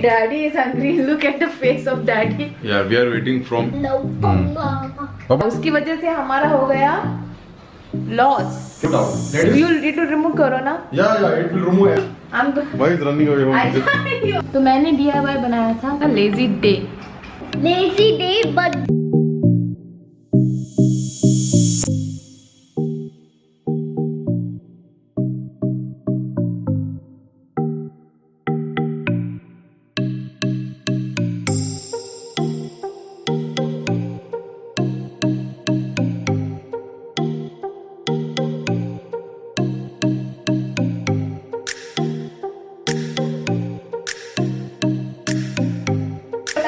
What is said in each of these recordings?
daddy is hungry. Look at the face of daddy. Yeah, we are waiting from. उसकी वजह से हमारा हो गया loss. You need to remove corona. Yeah, it will remove. I'm Why is running away from this? तो मैंने DIY बनाया था lazy day. Lazy day, but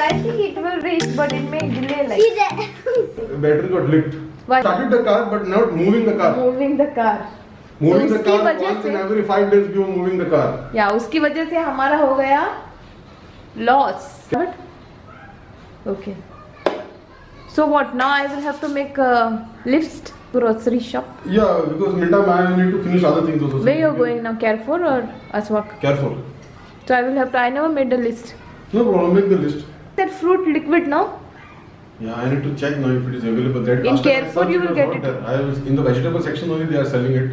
I think it will reach, but it may delay like. see that. Battery got leaked. Why? Started the car, but not moving the car. Moving the car. Moving तो the उसकी car वजह once से- in every 5 days. We were moving the car. या उसकी वजह से हमारा हो गया loss. Okay. So what? Now I will have to make a list. Grocery shop. Yeah, because meantime I need to finish other things also. Where you're going now? Carrefour or Aswak? Careful. So I will have to. I never made a list. No problem. Make the list. That fruit liquid now. Yeah, I need to check now if it is available. That In last time I Carrefour searched, you will was get not it. there. I was in the vegetable section only. They are selling it.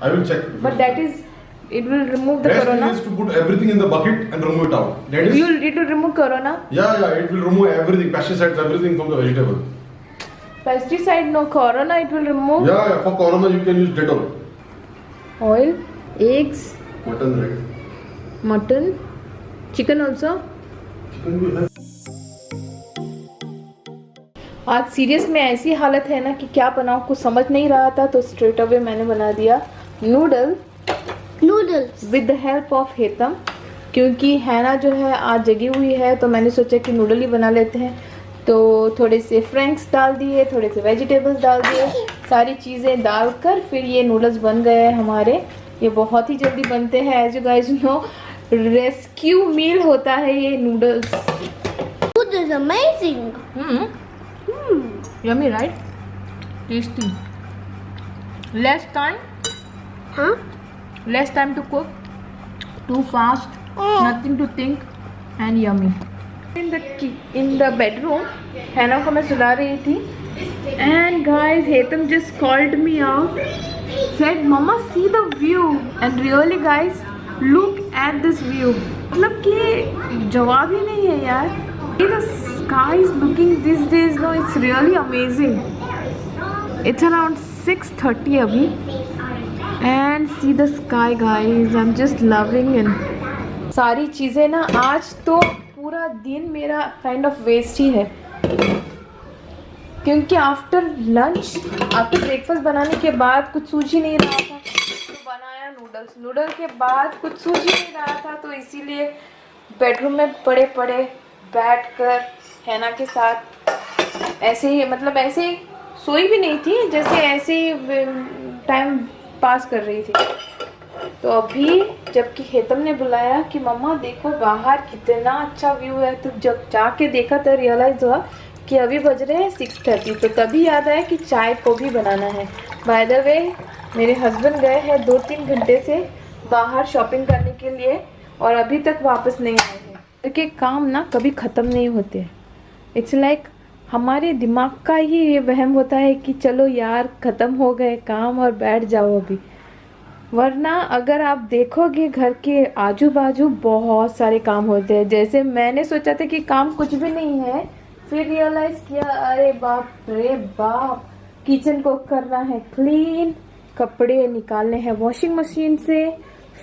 I will check. if But it that is. It will remove the Best thing corona. is to put everything in the bucket and remove it out. That is. You will need to remove corona. Yeah, it will remove everything, pesticides, everything from the vegetable. Pesticide no corona. It will remove. Yeah, for corona you can use Dettol. Oil, eggs, Mutton, right? mutton, chicken also. Chicken भी है. आज serious में ऐसी हालत है ना कि क्या बनाऊं कुछ समझ नहीं रहा था, तो स्ट्रेट अवे मैंने बना दिया noodle Noodles. With the help of Hetam, क्योंकि हैना जो है आज जगी हुई है तो मैंने सोचा कि नूडल ही बना लेते हैं. तो थोड़े से फ्रैंक्स डाल दिए, थोड़े से वेजिटेबल्स डाल दिए, सारी चीज़ें डालकर फिर ये नूडल्स बन गए हैं हमारे. ये बहुत ही जल्दी बनते हैं. As you guys know, rescue meal होता है ये noodles. Food is amazing. Yummy, right? Tasty. Less time to cook, too fast, nothing to think, and yummy. In the bedroom, हैना को मैं सुला रही थी, and guys, Hetam just called me out, said, "Mama, see the view," and really, guys, look at this view. मतलब कि जवाब ही नहीं है यार. The sky is looking these days, no, it's really amazing. It's around 6:30 अभी, and see the sky, guys. I'm just loving it. सारी चीज़ें ना, आज तो पूरा दिन मेरा काइंड ऑफ वेस्ट ही है, क्योंकि आफ्टर ब्रेकफास्ट बनाने के बाद कुछ सूझ ही नहीं रहा था, तो बनाया नूडल के बाद कुछ सूझ ही नहीं रहा था, तो इसीलिए बेडरूम में पड़े बैठकर हैना के साथ ऐसे ही, मतलब ऐसे ही सोई भी नहीं थी, जैसे ऐसे ही टाइम पास कर रही थी. तो अभी जबकि हेतम ने बुलाया कि मम्मा देखो बाहर कितना अच्छा व्यू है, तो जब जाके देखा तो रियलाइज़ हुआ कि अभी बज रहे हैं 6:30. तो तभी याद आया कि चाय को भी बनाना है. बाय द वे, मेरे हस्बैंड गए हैं 2-3 घंटे से बाहर शॉपिंग करने के लिए और अभी तक वापस नहीं आए हैं, क्योंकि काम ना कभी ख़त्म नहीं होते. इट्स लाइक हमारे दिमाग का ही ये वहम होता है कि चलो यार ख़त्म हो गए काम और बैठ जाओ अभी, वरना अगर आप देखोगे घर के आजू बाजू बहुत सारे काम होते हैं. जैसे मैंने सोचा था कि काम कुछ भी नहीं है, फिर रियलाइज़ किया अरे बाप रे बाप, किचन को करना है क्लीन, कपड़े निकालने हैं वॉशिंग मशीन से,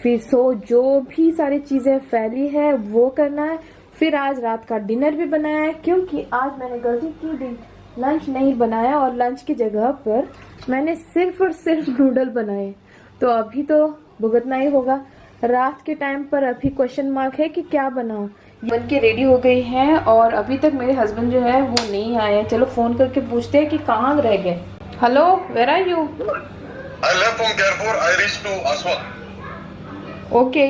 फिर जो भी सारी चीज़ें फैली है वो करना है, फिर आज रात का डिनर भी बनाया है, क्योंकि आज मैंने गलती की लंच नहीं बनाया और लंच की जगह पर मैंने सिर्फ और सिर्फ नूडल बनाए. तो अभी तो भुगतना ही होगा. रात के टाइम पर अभी क्वेश्चन मार्क है कि क्या बनाऊं. बन के रेडी हो गई हैं और अभी तक मेरे हस्बैंड जो है वो नहीं आए. चलो फ़ोन करके पूछते हैं कि कहाँ रह गए. Hello, where are you? I left from Carrefour. I reached to Aswak. Okay,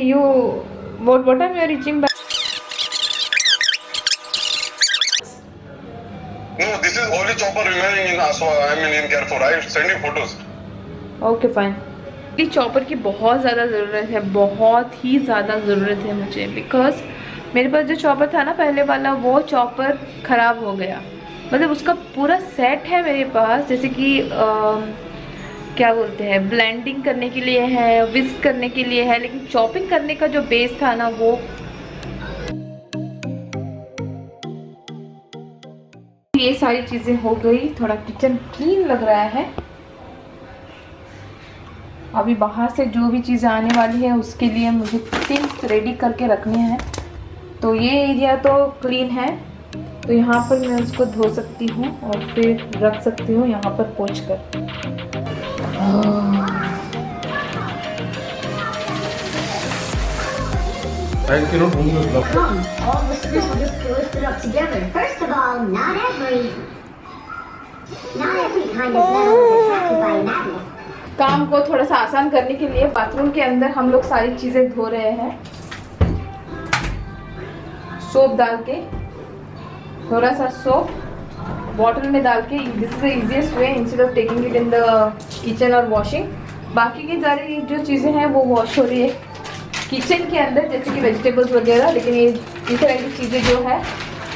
what time you are reaching back? No, this is only chopper remaining in Aswak. I mean in Carrefour. I send you photos. Okay, fine. Chopper की बहुत ज़्यादा ज़रूरत है, बहुत ही ज़्यादा ज़रूरत है मुझे, बिकॉज मेरे पास जो चॉपर था ना पहले वाला, वो चॉपर ख़राब हो गया। मतलब उसका पूरा सेट है मेरे पास, जैसे कि क्या बोलते हैं, ब्लेंडिंग करने के लिए है, विस्क करने के लिए है, लेकिन चॉपिंग करने का जो बेस था ना वो। ये सारी चीज़ें हो गई, थोड़ा किचन क्लीन लग रहा है। अभी बाहर से जो भी चीज़ें आने वाली है उसके लिए मुझे थिंग्स रेडी करके रखने हैं। तो ये एरिया तो क्लीन है, तो यहाँ पर मैं उसको धो सकती हूँ और फिर रख सकती हूँ यहाँ पर पोंछ कर। I cannot move the glove. All the screws will just lift it up together. First of all, not every kind of metal is attracted by a magnet. काम को थोड़ा सा आसान करने के लिए बाथरूम के अंदर हम लोग सारी चीज़ें धो रहे हैं। सोप डाल के, थोड़ा सा सोप बॉटल में डाल के, this is the easiest way instead of taking it in the kitchen और वॉशिंग। बाकी की सारी जो चीज़ें हैं वो वॉश हो रही है किचन के अंदर, जैसे कि वेजिटेबल्स वगैरह, लेकिन ये इस तरह की चीज़ें जो है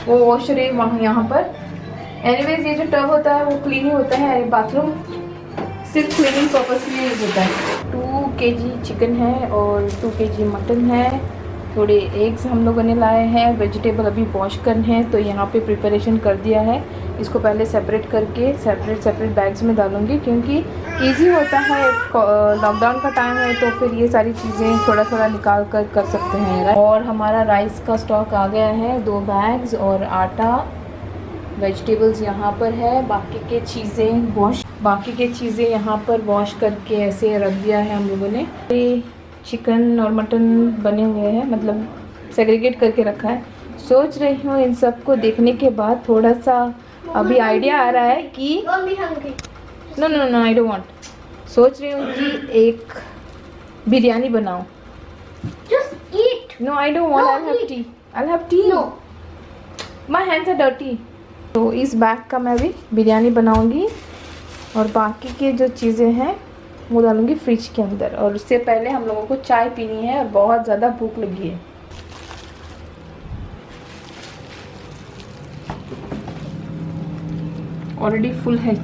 वो वॉश हो रही है वहाँ यहाँ पर। एनीवेज ये जो टब होता है वो क्लीन ही होता है, बाथरूम सिर्फ क्लीनिंग पर्पस के लिए यूज होता है। 2 kg चिकन है और 2 kg मटन है, थोड़े एग्स हम लोगों ने लाए हैं, वेजिटेबल अभी वॉश करने हैं, तो यहाँ पे प्रिपरेशन कर दिया है। इसको पहले सेपरेट करके सेपरेट बैग्स में डालूंगी, क्योंकि इजी होता है, लॉकडाउन का टाइम है तो फिर ये सारी चीज़ें थोड़ा निकाल कर सकते हैं। और हमारा राइस का स्टॉक आ गया है, 2 बैग्स, और आटा, वेजिटेबल्स यहाँ पर है, बाकी के चीज़ें यहाँ पर वॉश करके ऐसे रख दिया है हम लोगों ने। ये चिकन और मटन बने हुए हैं, मतलब सेग्रीगेट करके रखा है। सोच रही हूँ इन सब को देखने के बाद थोड़ा सा अभी आइडिया आ रहा है कि नो आई डोंट वांट। सोच रही हूँ कि एक बिरयानी बनाऊँ। Just eat. No I don't want, I'll have tea. No. My hands are dirty. तो इस बैग का मैं भी बिरयानी बनाऊंगी और बाकी के जो चीज़ें हैं वो डालूंगी फ्रिज के अंदर। और उससे पहले हम लोगों को चाय पीनी है और बहुत ज़्यादा भूख लगी है। ऑलरेडी फुल है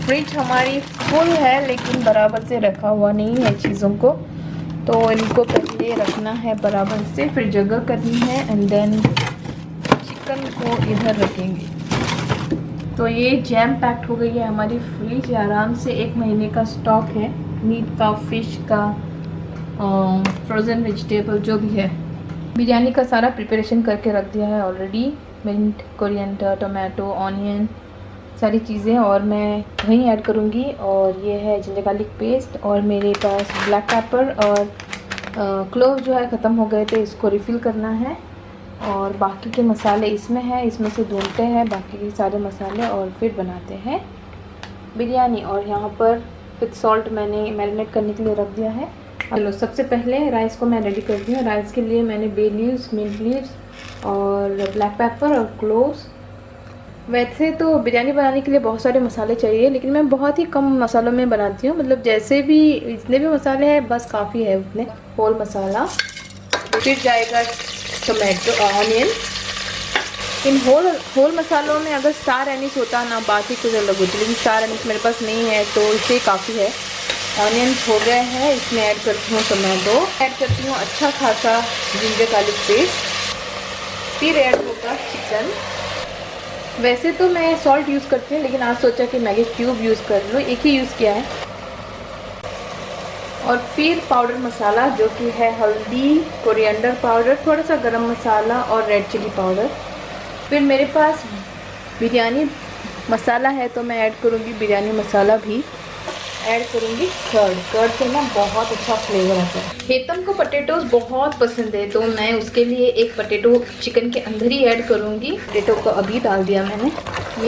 फ्रिज हमारी, फुल है, लेकिन बराबर से रखा हुआ नहीं है चीज़ों को, तो इनको पहले रखना है बराबर से, फिर जगह करनी है, एंड देन चिकन को इधर रखेंगे। तो ये जैम पैक्ड हो गई है हमारी फ्रिज, आराम से 1 महीने का स्टॉक है, मीट का, फिश का, फ्रोज़न वेजिटेबल जो भी है। बिरयानी का सारा प्रिपरेशन करके रख दिया है already, mint, coriander, tomato, onion, सारी चीज़ें, और मैं दही ऐड करूँगी, और ये है जिंजर गार्लिक पेस्ट, और मेरे पास ब्लैक पेपर और क्लोव जो है ख़त्म हो गए थे, इसको रिफ़िल करना है। और बाकी के मसाले इसमें हैं, इसमें से ढूंढते हैं बाकी के सारे मसाले और फिर बनाते हैं बिरयानी। और यहाँ पर विथ सॉल्ट मैंने मैरिनेट करने के लिए रख दिया है। चलो सबसे पहले राइस को मैं रेडी करती हूँ। राइस के लिए मैंने बे लीव्स, मिंट लीव्स और ब्लैक पेपर और क्लोव्स। वैसे तो बिरयानी बनाने के लिए बहुत सारे मसाले चाहिए, लेकिन मैं बहुत ही कम मसालों में बनाती हूँ, मतलब जैसे भी जितने भी मसाले हैं बस काफ़ी है उतने। होल मसाला, फिर जाएगा टोमेटो, ऑनियन। इन होल मसालों में अगर स्टार एनिस होता ना बात ही कुछ अलग होती, लेकिन स्टार एनिस मेरे पास नहीं है तो इसे काफ़ी है। ऑनियन हो गए हैं, इसमें ऐड करती हूँ टोमेटो, ऐड करती हूँ अच्छा खासा जिंजर गार्लिक पेस्ट, फिर ऐड होगा चिकन। वैसे तो मैं सॉल्ट यूज़ करती हूँ, लेकिन आज सोचा कि मैगी क्यूब यूज़ कर लूँ, एक ही यूज़ किया है। और फिर पाउडर मसाला जो कि है हल्दी, कोरिएंडर पाउडर, थोड़ा सा गरम मसाला और रेड चिली पाउडर। फिर मेरे पास बिरयानी मसाला है तो मैं ऐड करूँगी बिरयानी मसाला भी, ऐड करूँगी कर्ड से ना बहुत अच्छा फ्लेवर आता है। हेतम को पोटैटोज़ बहुत पसंद है, तो मैं उसके लिए एक पोटैटो चिकन के अंदर ही ऐड करूँगी। पोटैटो को अभी डाल दिया मैंने।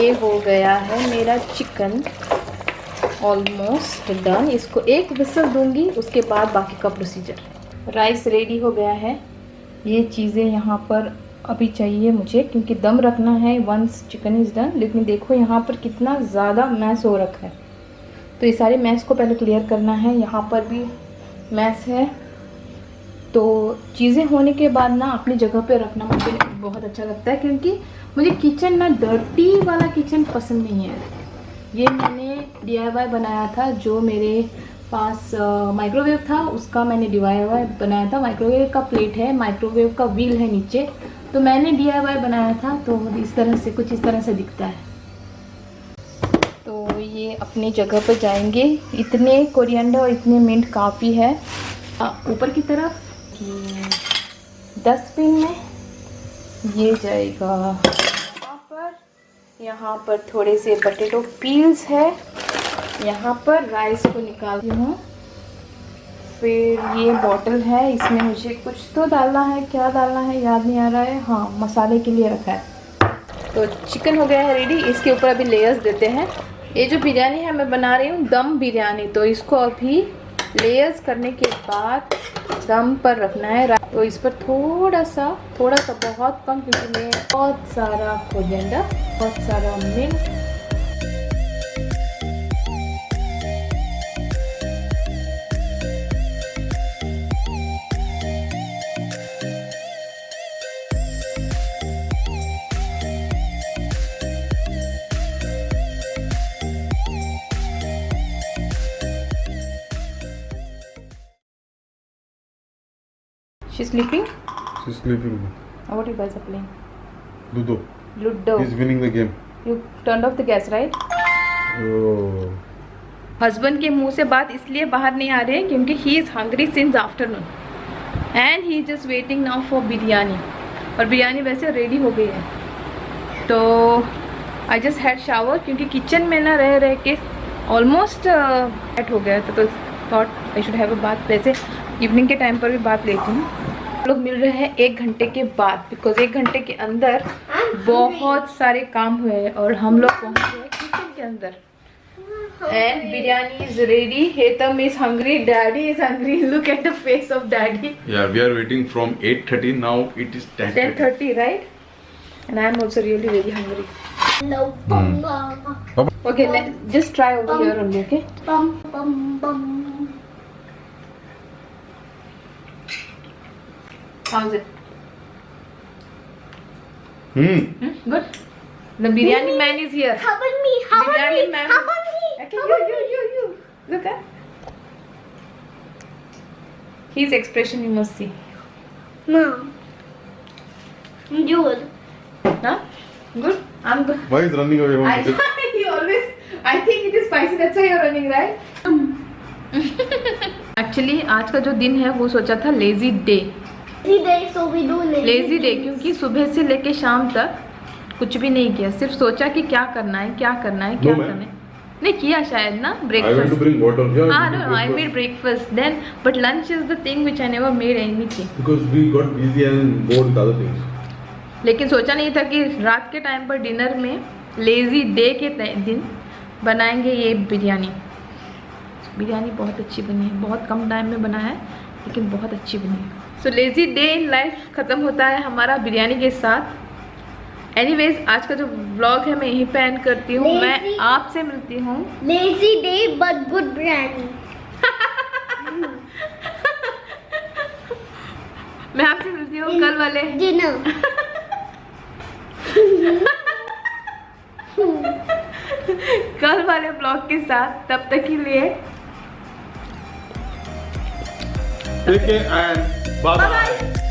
ये हो गया है मेरा चिकन ऑलमोस्ट डन। इसको एक विसल दूंगी, उसके बाद बाकी का प्रोसीजर। राइस रेडी हो गया है। ये चीज़ें यहाँ पर अभी चाहिए मुझे, क्योंकि दम रखना है वंस चिकन इज़ डन। लेकिन देखो यहाँ पर कितना ज़्यादा मैस हो रखा है, तो ये सारे मैस को पहले क्लियर करना है। यहाँ पर भी मैस है, तो चीज़ें होने के बाद ना अपनी जगह पे रखना मुझे बहुत अच्छा लगता है, क्योंकि मुझे किचन ना डर्टी वाला किचन पसंद नहीं है। ये मैंने DIY बनाया था, जो मेरे पास माइक्रोवेव था उसका मैंने DIY बनाया था। माइक्रोवेव का प्लेट है, माइक्रोवेव का व्हील है नीचे, तो मैंने DIY बनाया था। तो इस तरह से कुछ इस तरह से दिखता है। तो ये अपनी जगह पर जाएंगे। इतने कोरिएंडर और इतने मिंट काफ़ी है। ऊपर की तरफ डस्टबिन में ये जाएगा। यहाँ पर थोड़े से पोटैटो पील्स है। यहाँ पर राइस को निकालती हूँ। फिर ये बॉटल है, इसमें मुझे कुछ तो डालना है, क्या डालना है याद नहीं आ रहा है। हाँ, मसाले के लिए रखा है। तो चिकन हो गया है रेडी। इसके ऊपर अभी लेयर्स देते हैं। ये जो बिरयानी है मैं बना रही हूँ दम बिरयानी, तो इसको अभी लेयर्स करने के बाद दम पर रखना है। तो इस पर थोड़ा सा बहुत कम, क्योंकि मैं बहुत सारा कोरिएंडर, बहुत सारा mint, She's sleeping? She's sleeping. What you guys are playing? Ludo. Ludo. He's winning the game. You turned off the gas, right? Oh. Husband के मुंह से बात इसलिए बाहर नहीं आ रही है क्योंकि he is hungry since afternoon and he just waiting now for biryani. और बिरयानी वैसे रेडी हो गई है। तो आई जस्ट हैड शावर, क्योंकि किचन में ना रह के ऑलमोस्ट एट हो गया था। तो thought I should have a बात। वैसे इवनिंग के टाइम पर भी बात लेती हूँ। लोग मिल रहे हैं 1 घंटे के बाद, बिकॉज 1 घंटे के अंदर बहुत सारे काम हुए हैं और हम लोग पहुँच गए किचन के अंदर। And biryani is ready. Hetam is hungry, daddy is hungry. Look at the face of daddy. Yeah, we are waiting from 8:30. Now it is 10:30. 10:30, right? And I am also really very hungry. No, bum, Okay, let's just try over here only, okay? bum, bum, bum. How's it? Good? The biryani man is here. Cover me, cover Biryani me, man. cover me. Okay, you. Look at his expression, you must see. Mom. Good. Huh? Good? I'm good. Why is running away I from it? he always. I think it is spicy. That's why you're running, right? Actually, आज का जो दिन है वो सोचा था lazy day. Lazy day, so we do lazy day क्योंकि सुबह से लेके शाम तक कुछ भी नहीं किया, सिर्फ सोचा कि क्या करना है क्या करना है। नहीं किया शायद ना I went to breakfast. bring water. Yeah, हाँ, I no, I made breakfast then, but lunch is the thing which I never made anything. because we got busy and bored with other things. लेकिन सोचा नहीं था कि रात के time पर dinner में लेजी डे के दिन बनाएंगे ये बिरयानी। बिरयानी बहुत अच्छी बनी है, बहुत कम टाइम में बना है लेकिन बहुत अच्छी बनी है। So lazy day in life ख़त्म होता है हमारा बिरयानी के साथ। एनीवेज, आज का जो व्लॉग है मैं यहीं पे एंड करती हूँ। मैं आपसे मिलती हूँ Lazy day, but good biryani. मैं आपसे मिलती हूँ कल वाले Dinner. कल वाले ब्लॉग के साथ। तब तक के लिए Take care and bye bye.